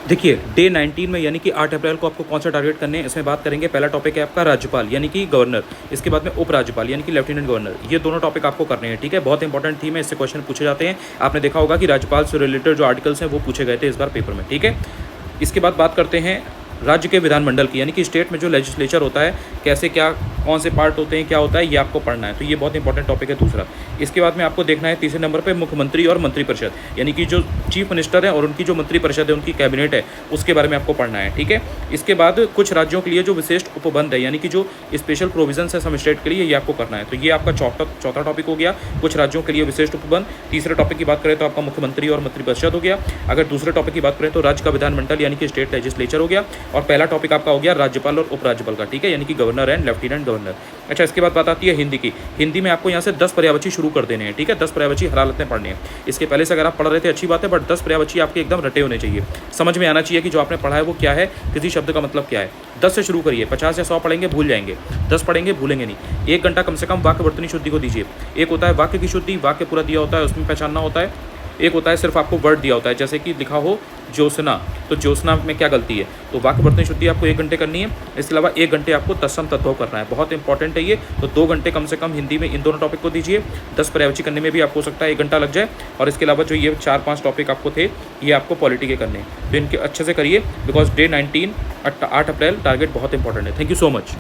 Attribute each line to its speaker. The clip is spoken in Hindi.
Speaker 1: देखिए डे 19 में यानी कि 8 अप्रैल को आपको कौन सा टारगेट करने हैं, इसमें बात करेंगे। पहला टॉपिक है आपका राज्यपाल यानी कि गवर्नर, इसके बाद में उपराज्यपाल यानी कि लेफ्टिनेंट गवर्नर। ये दोनों टॉपिक आपको करने हैं, ठीक है। बहुत इंपॉर्टेंट थीम है, इससे क्वेश्चन पूछे जाते हैं। आपने देखा होगा कि राज्यपाल से रिलेटेड जो आर्टिकल्स हैं वो पूछे गए थे इस बार पेपर में, ठीक है। इसके बाद बात करते हैं राज्य के विधानमंडल की यानी कि स्टेट में जो लेजिस्लेचर होता है, कैसे क्या कौन से पार्ट होते हैं, क्या होता है, ये आपको पढ़ना है। तो ये बहुत इंपॉर्टेंट टॉपिक है दूसरा। इसके बाद में आपको देखना है तीसरे नंबर पे मुख्यमंत्री और मंत्रिपरिषद यानी कि जो चीफ मिनिस्टर है और उनकी जो मंत्रिपरिषद है, उनकी कैबिनेट है, उसके बारे में आपको पढ़ना है, ठीक है। इसके बाद कुछ राज्यों के लिए जो विशिष्ट उपबंध है यानी कि जो स्पेशल प्रोविजन है सम स्टेट के लिए, ये आपको करना है। तो ये आपका चौथा टॉपिक हो गया, कुछ राज्यों के लिए विशिष्ट उपबंध। तीसरे टॉपिक की बात करें तो आपका मुख्यमंत्री और मंत्रिपरिषद हो गया। अगर दूसरे टॉपिक की बात करें तो राज्य का विधानमंडल यानी कि स्टेट लेजिस्लेचर हो गया। और पहला टॉपिक आपका हो गया राज्यपाल और उपराज्यपाल का, ठीक है, यानी कि गवर्नर एंड लेफ्टिनेंट गवर्नर। अच्छा, इसके बाद बात आती है हिंदी की। हिंदी में आपको यहाँ से 10 पर्यायवाची शुरू कर देने हैं, ठीक है। 10 पर्यायवाची हर हालत में पढ़ने हैं। इसके पहले से अगर आप पढ़ रहे थे अच्छी बात है, बट 10 पर्यायवाची आपके एकदम रटे होने चाहिए। समझ में आना चाहिए कि जो आपने पढ़ा है वो क्या है, किसी शब्द का मतलब क्या है। 10 से शुरू करिए, 50 या 100 पढ़ेंगे भूल जाएंगे, 10 पढ़ेंगे भूलेंगे नहीं। 1 घंटा कम से कम वाक्य वर्तनी शुद्धि को दीजिए। एक होता है वाक्य की शुद्धि, वाक्य पूरा दिया होता है उसमें पहचानना होता है। एक होता है सिर्फ आपको वर्ड दिया होता है, जैसे कि लिखा हो ज्योत्सना, तो ज्योत्सना में क्या गलती है। तो वाक्य वर्तनी शुद्धि आपको 1 घंटे करनी है। इसके अलावा 1 घंटे आपको तत्सम तद्भव करना है, बहुत इंपॉर्टेंट है ये। तो 2 घंटे कम से कम हिंदी में इन दोनों टॉपिक को दीजिए। 10 पर्यायवाची करने में भी आपको हो सकता है 1 घंटा लग जाए। और इसके अलावा जो ये 4-5 टॉपिक आपको थे, ये आपको पॉलिटी के करने हैं, तो इनके अच्छे से करिए। बिकॉज डे 19 8 अप्रैल टारगेट बहुत इंपॉर्टेंट है। Thank you so much.